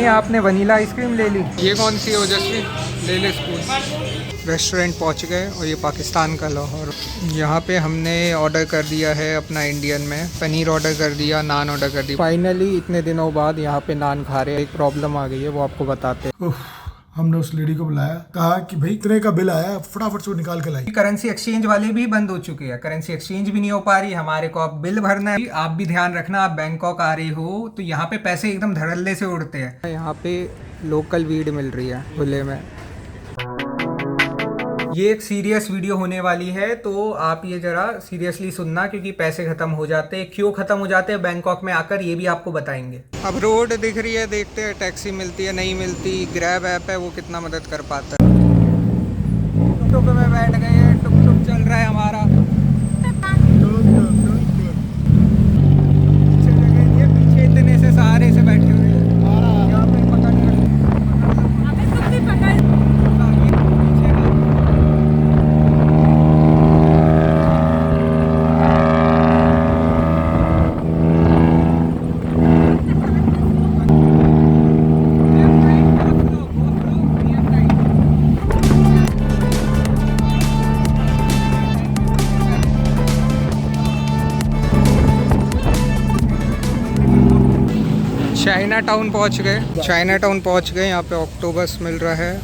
Mummy आपने vanilla ice cream ले ली। ये कौन सी है ओजस्वी? ले ले स्पून। रेस्टोरेंट पहुंच गए और ये पाकिस्तान का लाहौर। यहाँ पे हमने ऑर्डर कर दिया है अपना इंडियन में। पनीर ऑर्डर कर दिया, नान ऑर्डर कर दी। फाइनली इतने दिनों बाद यहाँ पे नान खा रहे हैं। एक प्रॉब्लम आ गई है, वो आपको बताते हैं। हमने उस लेडी को बुलाया, कहा कि भाई इतने का बिल आया, फटाफट से निकाल के लाई। करेंसी एक्सचेंज वाले भी बंद हो चुके हैं, करेंसी एक्सचेंज भी नहीं हो पा रही हमारे को। अब बिल भरना है। आप भी ध्यान रखना, आप बैंकॉक आ रहे हो तो यहाँ पे पैसे एकदम धड़ल्ले से उड़ते हैं। यहाँ पे लोकल वीड मिल रही है खुले में। ये एक सीरियस वीडियो होने वाली है, तो आप ये जरा सीरियसली सुनना, क्योंकि पैसे खत्म हो जाते हैं। क्यों खत्म हो जाते हैं बैंकॉक में आकर, ये भी आपको बताएंगे। अब रोड दिख रही है, देखते हैं टैक्सी मिलती है नहीं मिलती। ग्रैब ऐप है, वो कितना मदद कर पाता है। टुक में बैठ गए, टुक टुक चल रहा है हमारा। पीछे इतने से सहारे से बैठे हुए हैं। यहाँ पे पकड़ चाइना टाउन पहुँच गए। चाइना टाउन पहुँच गए। यहाँ पे ऑक्टोबस मिल रहा है।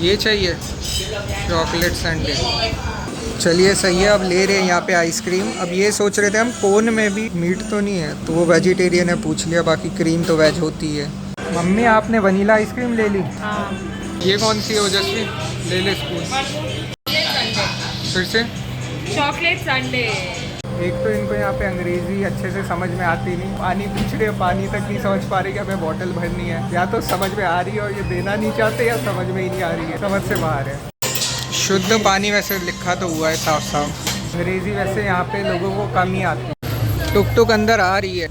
ये चाहिए चॉकलेट सैंडे। चलिए सही है, अब ले रहे हैं यहाँ पे आइसक्रीम। अब ये सोच रहे थे हम कोन में भी मीट तो नहीं है, तो वो वेजिटेरियन है, पूछ लिया। बाकी क्रीम तो वेज होती है। मम्मी आपने वनीला आइसक्रीम ले ली। ये कौन सी है ओजस्वी? ले ले स्पून। फिर से चॉकलेट संडे। एक तो इनको यहाँ पे अंग्रेजी अच्छे से समझ में आती नहीं। पानी पूछ रहे, पानी तक नहीं समझ पा रही कि हमें बॉटल भरनी है। या तो समझ में आ रही है और ये देना नहीं चाहते, या समझ में ही नहीं आ रही है, समझ से बाहर है। शुद्ध पानी वैसे लिखा तो हुआ है साफ साफ। अंग्रेजी वैसे यहाँ पे लोगों को कम ही आती है। टुक टुक अंदर आ रही है,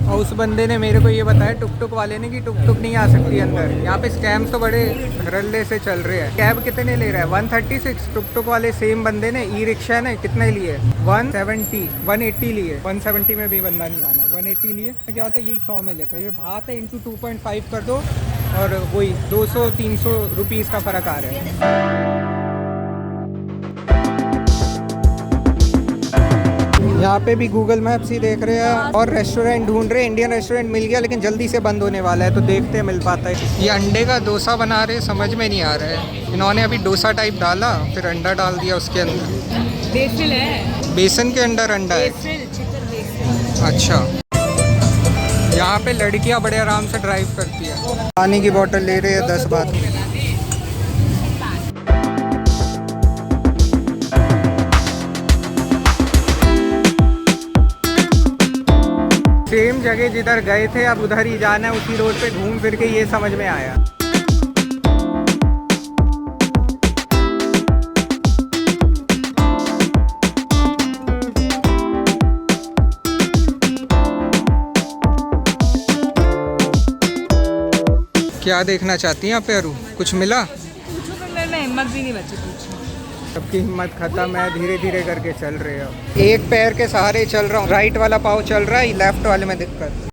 और उस बंदे ने मेरे को ये बताया, टुक टुक वाले ने, कि टुक टुक नहीं आ सकती अंदर। यहाँ पे स्कैम्स तो बड़े धड़ल्ले से चल रहे हैं। कैब कितने ले रहा है? 136। टुक टुक वाले सेम बंदे ने ई रिक्शा ने कितने लिए? 170 180 लिए। 170 में भी बंदा नहीं आना, 180 लिए। क्या होता है, यही 100 में लेता है। ये बात है, इंटू 2.5 कर दो और वही 200-300 रुपीज़ का फ़र्क आ रहा है। यहाँ पे भी गूगल मैप्स ही देख रहे हैं और रेस्टोरेंट ढूंढ रहे हैं। इंडियन रेस्टोरेंट मिल गया, लेकिन जल्दी से बंद होने वाला है, तो देखते हैं मिल पाता है। ये अंडे का डोसा बना रहे, समझ में नहीं आ रहा है। इन्होंने अभी डोसा टाइप डाला, फिर अंडा डाल दिया उसके अंदर। बेसिल है, बेसन के अंदर अंडा है। अच्छा, यहाँ पे लड़कियाँ बड़े आराम से ड्राइव करती है। पानी की बोतल ले रहे हैं 10 बात। सेम जगह जिधर गए थे अब उधर ही जाना है, उसी रोड पे घूम फिर के ये समझ में आया। क्या देखना चाहती हैं आप यारू? कुछ मिला? पूछो, पर मेरे में हिम्मत भी नहीं बची पूछने। सबकी हिम्मत खत्म है, धीरे धीरे करके चल रहे हो। एक पैर के सहारे चल रहा हूँ। राइट वाला पाँव चल रहा है, लेफ्ट वाले में दिक्कत।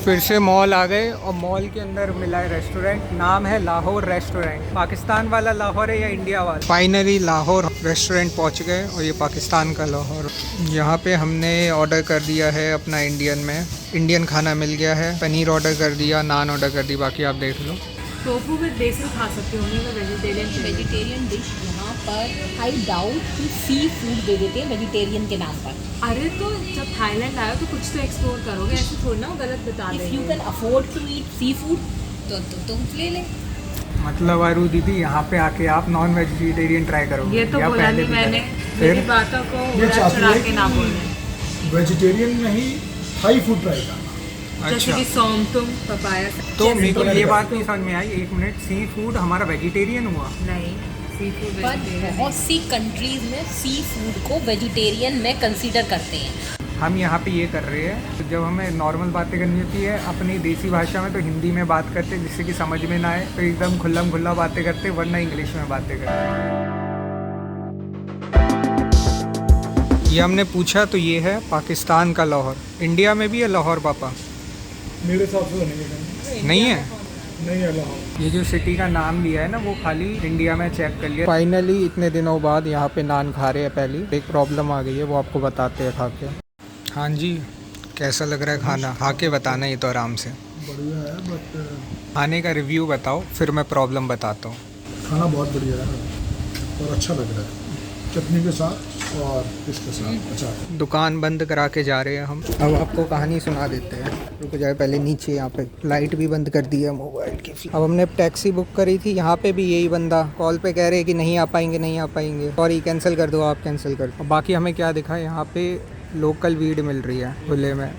फिर से मॉल आ गए और मॉल के अंदर मिला है रेस्टोरेंट। नाम है लाहौर रेस्टोरेंट। पाकिस्तान वाला लाहौर है या इंडिया वाला? फाइनली लाहौर रेस्टोरेंट पहुंच गए और ये पाकिस्तान का लाहौर। यहाँ पे हमने ऑर्डर कर दिया है अपना इंडियन में। इंडियन खाना मिल गया है। पनीर ऑर्डर कर दिया, नान ऑर्डर कर दी, बाकी आप देख लो। टोफू विद बेसन खा सकते होंगे। मैं वेजिटेरियन डिश यहाँ पर आई डाउट कि सी फूड दे देते हैं वेजिटेरियन के नाम पर। अरे तो जब थाईलैंड आए तो कुछ तो एक्सप्लोर करोगे, ऐसे थोड़ी ना गलत बता देंगे। If you can afford to eat seafood तो तुम ले ले। मतलब आरू दीदी, यहाँ पे आके आप नॉन वेजिटेरियन ट्राई करोगे? ये तो बोला नहीं मैंने, मेरी बातों को चढ़ा के ना बोलना। वेजिटेरियन में ही थाई फूड ट्राई करना। जैसे कि सौंतुम, पपाया। तो मेरे को ये बात नहीं समझ में आई, एक मिनट, सी फूड हमारा वेजिटेरियन हुआ? नहीं, सी फूड पर बहुत सी कंट्रीज में सी फूड को वेजिटेरियन में कंसीडर करते हैं। हम यहाँ पे ये कर रहे हैं, तो जब हमें नॉर्मल बातें करनी होती है अपनी देसी भाषा में तो हिंदी में बात करते हैं, जिससे कि समझ में ना आए, तो एकदम खुल्लम खुल्ला बातें करते हैं, वरना इंग्लिश में बातें करते हैं। ये हमने पूछा तो ये है पाकिस्तान का लाहौर। इंडिया में भी है लाहौर पापा? मेरे हिसाब से तो नहीं है नहीं है। ये जो सिटी का नाम लिया है ना वो खाली इंडिया में चेक कर लिया। फाइनली इतने दिनों बाद यहाँ पे नान खा रहे हैं। पहली एक प्रॉब्लम आ गई है, वो आपको बताते हैं खा के। हाँ जी, कैसा लग रहा है खाना? खा के बताना ये तो आराम से। बढ़िया है, बट खाने का रिव्यू बताओ फिर मैं प्रॉब्लम बताता हूँ। खाना बहुत बढ़िया है और अच्छा लग रहा है, चटनी के साथ और इसके साथ अचार। दुकान बंद करा के जा रहे हैं हम। अब आपको कहानी सुना देते हैं। रुक जाए, पहले नीचे यहाँ पे लाइट भी बंद कर दी है मोबाइल की। अब हमने टैक्सी बुक करी थी, यहाँ पे भी यही बंदा कॉल पे कह रहे हैं कि नहीं आ पाएंगे, सॉरी कैंसिल कर दो, आप कैंसिल कर दो। बाकी हमें क्या दिखा, यहाँ पे लोकल वीड मिल रही है खुले में।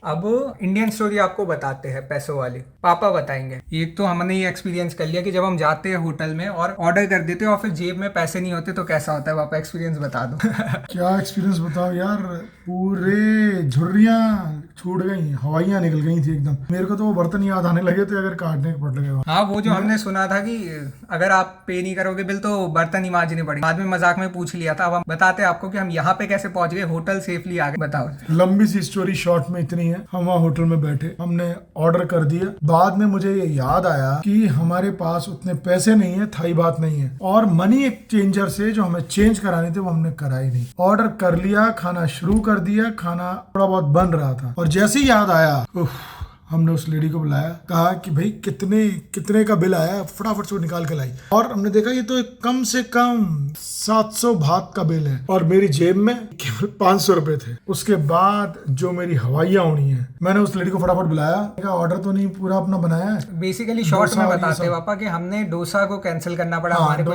अब इंडियन स्टोरी आपको बताते हैं, पैसों वाली पापा बताएंगे। एक तो हमने ये एक्सपीरियंस कर लिया कि जब हम जाते हैं होटल में और ऑर्डर कर देते हैं और फिर जेब में पैसे नहीं होते तो कैसा होता है। पापा एक्सपीरियंस बता दो। क्या एक्सपीरियंस बताओ यार, पूरे झुर्रियाँ छूट गई, हवाइयाँ निकल गई थी एकदम। मेरे को तो वो बर्तन याद आने लगे थे, अगर काटने पड़ लगे। हाँ, वो जो हमने सुना था कि अगर आप पे नहीं करोगे बिल तो बर्तन ही मांजने पड़ेंगे। बाद में मजाक में पूछ लिया था। अब हम बताते हैं आपको कि हम यहाँ पे कैसे पहुंच गए, होटल सेफली आ गए। बताओ। लंबी सी स्टोरी शॉर्ट में इतनी है, हम वहाँ होटल में बैठे, हमने ऑर्डर कर दिया। बाद में मुझे ये याद आया कि हमारे पास उतने पैसे नहीं है, थाई बात नहीं है, और मनी एक्सचेंजर से जो हमें चेंज कराने थे वो हमने कराई नहीं। ऑर्डर कर लिया, खाना शुरू कर दिया, खाना थोड़ा बहुत बन रहा था और जैसे ही याद आया, हमने उस लेडी को बुलाया, कहा कि भाई कितने का बिल आया, फटाफट से निकाल के लाई। और हमने देखा ये तो कम से कम 700 बात का बिल है और मेरी जेब में केवल 500 रुपए थे। उसके बाद जो मेरी हवाइयाँ उड़ी हैं, मैंने उस लेडी को फटाफट बुलाया, ऑर्डर तो नहीं पूरा अपना बनाया है। बेसिकली शॉर्ट में बताते हैं पापा कि हमने डोसा को कैंसिल करना पड़ा। हमारे को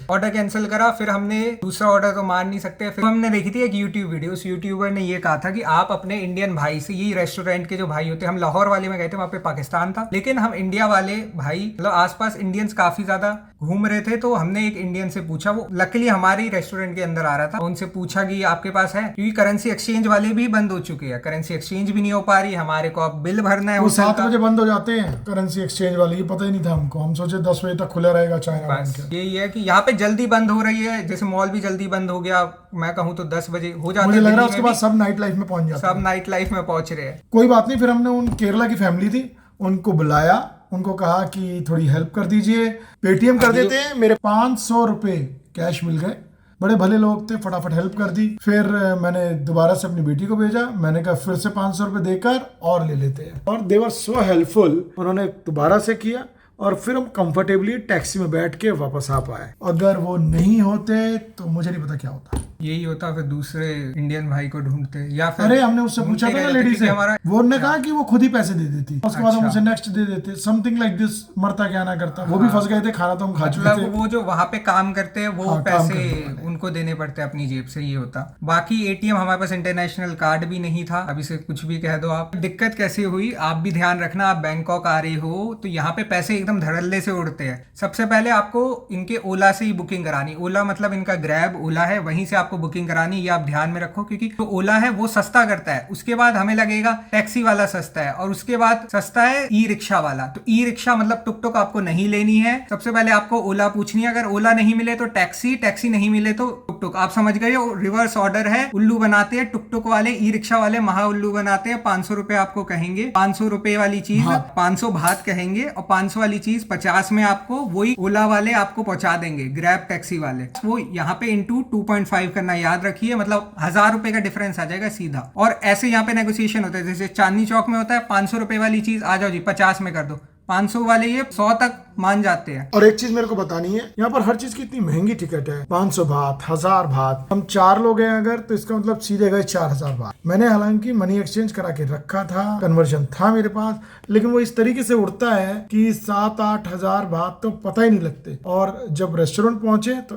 ऑर्डर कैंसिल करा, फिर हमने दूसरा ऑर्डर तो मान नहीं सकते। फिर हमने देखी थी एक यूट्यूब वीडियो, उस यूट्यूबर ने ये कहा था कि आप अपने इंडियन भाई से, यही रेस्टोरेंट के जो भाई होते हैं, हम लाहौर वाले में गए थे, वहाँ पे पाकिस्तान था, लेकिन हम इंडिया वाले भाई, मतलब आसपास इंडियंस काफी ज्यादा घूम रहे थे, तो हमने एक इंडियन से पूछा, वो लकीली हमारे रेस्टोरेंट के अंदर आ रहा था, उनसे पूछा कि आपके पास है, क्योंकि करेंसी एक्सचेंज वाले भी बंद हो चुके हैं, करेंसी एक्सचेंज भी नहीं हो पा रही हमारे को। अब बिल भरना है, वो 7 बजे बंद हो जाते हैं करेंसी एक्सचेंज वाले, ये पता ही नहीं था हमको। हम सोचे 10 बजे तक खुला रहेगा चाइना। यही है कि यहाँ पे जल्दी बंद हो रही है, जैसे मॉल भी जल्दी बंद हो गया, मैं कहूँ तो 10 बजे हो जाता है। मुझे लग रहा है उसके बाद सब नाइट लाइफ में पहुंच जाते हैं, सब नाइट लाइफ में पहुंच रहे हैं। कोई बात नहीं, फिर हमने उन केरला की फैमिली थी, उनको बुलाया, उनको कहा कि थोड़ी हेल्प कर दीजिए, पेटीएम कर देते हैं। मेरे 500 रुपए कैश मिल गए, बड़े भले लोग थे, फटाफट हेल्प कर दी। फिर मैंने दोबारा से अपनी बेटी को भेजा, मैंने कहा फिर से 500 रुपए देकर और ले लेते हैं, और दे वर सो हेल्पफुल। उन्होंने दोबारा से किया और फिर हम कंफर्टेबली टैक्सी में बैठ के वापस आ पाए। अगर वो नहीं होते तो मुझे नहीं पता क्या होता। यही होता, फिर दूसरे इंडियन भाई को ढूंढते, या फिर अरे हमने उससे पूछा था ना लेडी से, वो ने कहा कि वो खुद ही पैसे दे देती, उसके बाद हम उसे नेक्स्ट दे देते, समथिंग लाइक दिस। मरता क्या ना करता, वो भी फंस गए थे, खाना तो हम खा चुके थे। वो जो वहाँ पे काम करते हैं वो पैसे उनको देने पड़ते हैं अपनी जेब से, ये होता। बाकी एटीएम हमारे पास इंटरनेशनल कार्ड भी नहीं था, अभी से कुछ भी कह दो आप। दिक्कत कैसे हुई आप भी ध्यान रखना, आप बैंकॉक आ रहे हो तो यहाँ पे पैसे एकदम धड़ल्ले से उड़ते हैं। सबसे पहले आपको इनके ओला से ही बुकिंग करानी, ओला मतलब इनका ग्रैब ओला है, वहीं से आपको बुकिंग करानी, ये आप ध्यान में रखो, क्योंकि जो ओला है वो सस्ता करता है, उसके बाद हमें लगेगा टैक्सी वाला सस्ता है, और उसके बाद सस्ता है ई रिक्शा वाला। तो ई रिक्शा मतलब टुक टुक आपको नहीं लेनी है, सबसे पहले आपको ओला पूछनी है, अगर ओला नहीं मिले तो टैक्सी, टैक्सी नहीं मिले तो टुक टुक। आप समझ गए हो, रिवर्स ऑर्डर है। उल्लू बनाते हैं टुक टुक वाले, ई रिक्शा वाले महा उल्लू बनाते हैं। 500 रुपए आपको कहेंगे, 500 रुपए वाली चीज 500 भात कहेंगे, और 500 वाली चीज 50 में आपको वही ओला वाले आपको पहुंचा देंगे, ग्रैब टैक्सी वाले। वो यहाँ पे इंटू 2.5 करना याद रखिए, मतलब 1000 रुपए का डिफरेंस आ जाएगा सीधा। और ऐसे यहाँ पे नेगोशिएशन होता है, जैसे चांदनी चौक में होता है 500 रुपए वाली चीज आ जाओ जी 50 में कर दो, 500 वाले ये 100 तक मान जाते हैं। और एक चीज मेरे को बतानी है, यहाँ पर हर चीज की इतनी महंगी टिकट है, 500 बात, 1000 बात। हम 4 लोग हैं अगर, तो इसका मतलब सीधे गए 4000 बात। मैंने हालांकि मनी एक्सचेंज करा के रखा था, कन्वर्जन था मेरे पास, लेकिन वो इस तरीके से उड़ता है कि 7-8 हजार बात तो पता ही नहीं लगते, और जब रेस्टोरेंट पहुंचे तो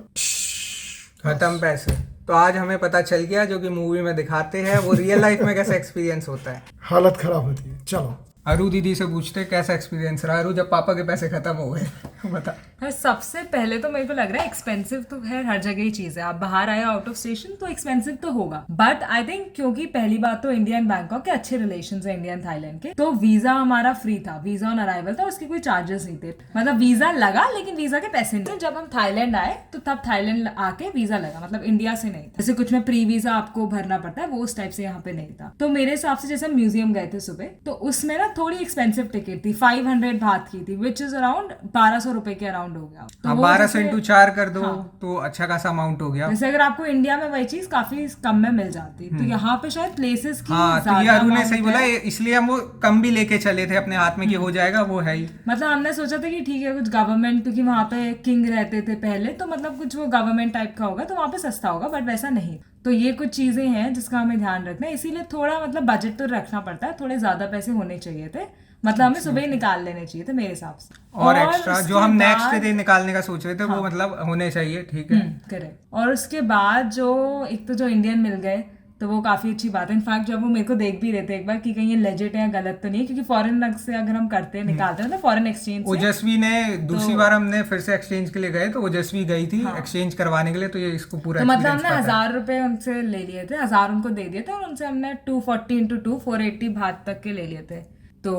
खत्म पैसे। तो आज हमें पता चल गया, जो कि मूवी में दिखाते हैं वो रियल लाइफ में कैसा एक्सपीरियंस होता है। हालत खराब होती है। चलो अरु दीदी से पूछते कैसा एक्सपीरियंस रहा अरु, जब पापा के पैसे खत्म हो गए। बता। सबसे पहले तो मेरे को लग रहा है एक्सपेंसिव तो है, हर जगह ही चीज है। आप बाहर आए आउट ऑफ स्टेशन तो एक्सपेंसिव तो होगा, बट आई थिंक क्योंकि पहली बात तो इंडिया एंड बैंकॉक के अच्छे रिलेशन है, इंडिया एंड थाईलैंड के, तो वीजा हमारा फ्री था, वीजा ऑन अराइवल था, उसके कोई चार्जेस नहीं थे। मतलब वीजा लगा लेकिन वीजा के पैसे नहीं। जब हम थाईलैंड आए तो तब थाईलैंड आके वीजा लगा, मतलब इंडिया से नहीं। जैसे कुछ में प्री वीजा आपको भरना पड़ता है, वो उस टाइप से यहाँ पे नहीं था। तो मेरे हिसाब से जैसे म्यूजियम गए थे सुबह, तो उसमें ना थोड़ी एक्सपेंसिव टिकट थी, 500 बात की थी, विच इज अराउंड 1200 रुपए के अराउंड हो गया। तो 1200 into 4 कर दो तो अच्छा खासा अमाउंट हो गया। जैसे अगर आपको इंडिया में वही चीज काफी कम में मिल जाती, तो यहाँ पे शायद प्लेसेस की हाँ, तो ये अरुण ने सही बोला, इसलिए हम वो कम भी लेके चले थे अपने हाथ में कि हो जाएगा, वो है ही। मतलब हमने सोचा था कि ठीक है कुछ गवर्नमेंट, क्योंकि वहाँ पे किंग रहते थे पहले, तो मतलब कुछ वो गवर्नमेंट टाइप का होगा तो वहाँ पे सस्ता होगा, बट वैसा नहीं। तो ये कुछ चीजें हैं जिसका हमें ध्यान रखना है, इसीलिए थोड़ा मतलब बजट तो रखना पड़ता है, थोड़े ज्यादा पैसे होने चाहिए थे, मतलब हमें सुबह ही निकाल लेने चाहिए थे मेरे हिसाब से। और एक्स्ट्रा जो हम नेक्स्ट डे निकालने का सोच रहे थे वो मतलब होने चाहिए, ठीक है। करेक्ट। और उसके बाद जो एक तो जो इंडियन मिल गए तो वो काफी अच्छी बात है। इनफैक्ट जब वो मेरे को देख भी रहे थे एक बार कि कहीं ये लेजिट है या गलत तो नहीं है, क्योंकि फॉरेन से अगर हम करते हैं निकालते हैं मतलब फॉरेन एक्सचेंज से। ओजस्वी ने दूसरी बार हमने फिर से एक्सचेंज के लिए गए तो ओजस्वी गई थी एक्सचेंज करवाने के लिए, तो ये इसको पूरा तो मतलब हमने 1000 रुपए उनसे ले लिए थे, 1000 उनको दे दिए थे और उनसे हमने 240 into 2 480 भात तक के ले लिए थे, तो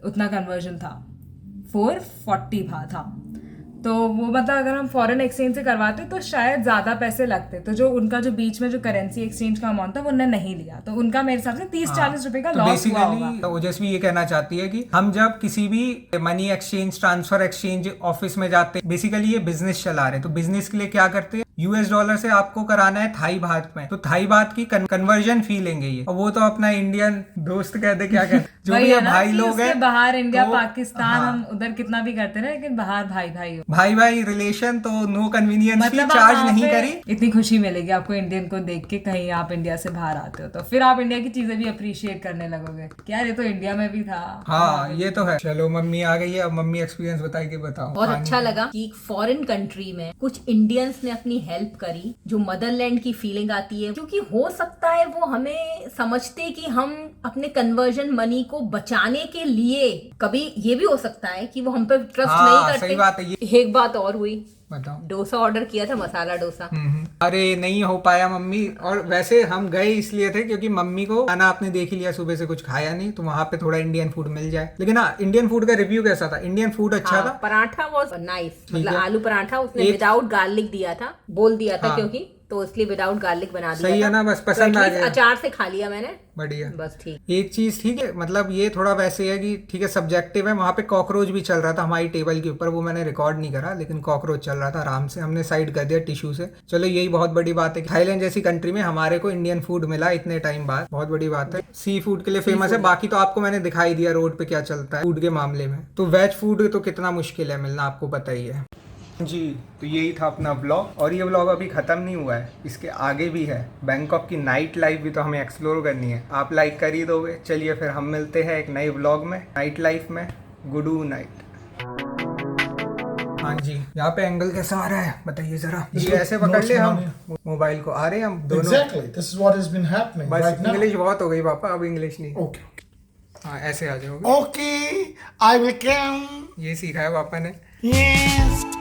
उतना कन्वर्जन था, 440 भात था। तो वो मतलब अगर हम फॉरेन एक्सचेंज से करवाते तो शायद ज्यादा पैसे लगते, तो जो उनका जो बीच में जो करेंसी एक्सचेंज का अमाउंट था वो उन्होंने नहीं लिया, तो उनका मेरे हिसाब से 30-40 रुपए का लॉस हुआ होगा। ओजस्वी ये कहना चाहती है कि हम जब किसी भी money exchange, transfer exchange office में जाते हैं, बेसिकली ये बिजनेस चला रहे हैं, तो बिजनेस के लिए क्या करते हैं, यूएस डॉलर से आपको कराना है थाई बात में, तो थाई बात की कन्वर्जन फी लेंगे ये, और वो तो अपना इंडियन दोस्त कहते क्या कहते जो भी है भाई लोग हैं बाहर, इंडिया पाकिस्तान हम उधर कितना भी करते रहे, लेकिन बाहर भाई भाई भाई रिलेशन, तो नो कन्वीनियंस फी चार्ज नहीं करी। इतनी खुशी मिलेगी आपको इंडियन को देख के, कहीं आप इंडिया से बाहर आते हो तो फिर आप इंडिया की चीजें भी अप्रिशिएट करने लगोगे कि यार ये तो इंडिया में भी था। हाँ ये तो है। चलो मम्मी आ गई है, अब मम्मी एक्सपीरियंस बताई कि बताओ। बहुत अच्छा लगा कि फॉरेन कंट्री में कुछ इंडियंस ने अपनी हेल्प करी, जो मदरलैंड की फीलिंग आती है, क्योंकि हो सकता है वो हमें समझते कि हम अपने कन्वर्जन मनी को बचाने के लिए, कभी ये भी हो सकता है कि वो हम पे ट्रस्ट नहीं करते। सही बात है ये। एक बात और हुई, बताओ। डोसा ऑर्डर किया था, मसाला डोसा। अरे नहीं हो पाया मम्मी, और वैसे हम गए इसलिए थे क्योंकि मम्मी को खाना आपने देख ही लिया, सुबह से कुछ खाया नहीं, तो वहाँ पे थोड़ा इंडियन फूड मिल जाए। लेकिन हाँ, इंडियन फूड का रिव्यू कैसा था? इंडियन फूड अच्छा था। पराठा वाज नाइस, मतलब आलू पराठा उसने विदाउट गार्लिक दिया था, बोल दिया था क्योंकि, तो इसलिए विदाउट गार्लिक बना दिया। सही है ना, बस पसंद आ गया। अचार से खा लिया मैंने, बढ़िया, बस ठीक। एक चीज ठीक है, मतलब ये थोड़ा वैसे है कि ठीक है सब्जेक्टिव है, वहाँ पे कॉकरोच भी चल रहा था हमारी टेबल के ऊपर, वो मैंने रिकॉर्ड नहीं करा, लेकिन कॉकरोच चल रहा था आराम से, हमने साइड कर दिया टिश्यू से। चलो यही बहुत बड़ी बात है कि थाईलैंड जैसी कंट्री में हमारे को इंडियन फूड मिला इतने टाइम बाद, बहुत बड़ी बात है। सी फूड के लिए फेमस है, बाकी तो आपको मैंने दिखाई दिया रोड पे क्या चलता है फूड के मामले में। तो वेज फूड तो कितना मुश्किल है मिलना, आपको पता ही है जी। तो यही था अपना ब्लॉग, और ये ब्लॉग अभी ख़त्म नहीं हुआ है, इसके आगे भी है। बैंकॉक की नाइट लाइफ भी तो हमें एक्सप्लोर करनी है, आप लाइक कर ही दोगे। चलिए फिर हम मिलते हैं एक नए ब्लॉग में, नाइट लाइफ में। Good night. हाँ जी, यहाँ पे एंगल कैसा आ रहा है बताइए जरा जी, ऐसे पकड़ ले हम मोबाइल को, आ रहे हैं हम दोनों। Exactly, this is what has been happening बस right now. इंग्लिश बहुत हो गई पापा, अब इंग्लिश नहीं। Okay. हाँ ऐसे आ जाओगे। Okay, I will come. ये सीखा है पापा ने। Yes.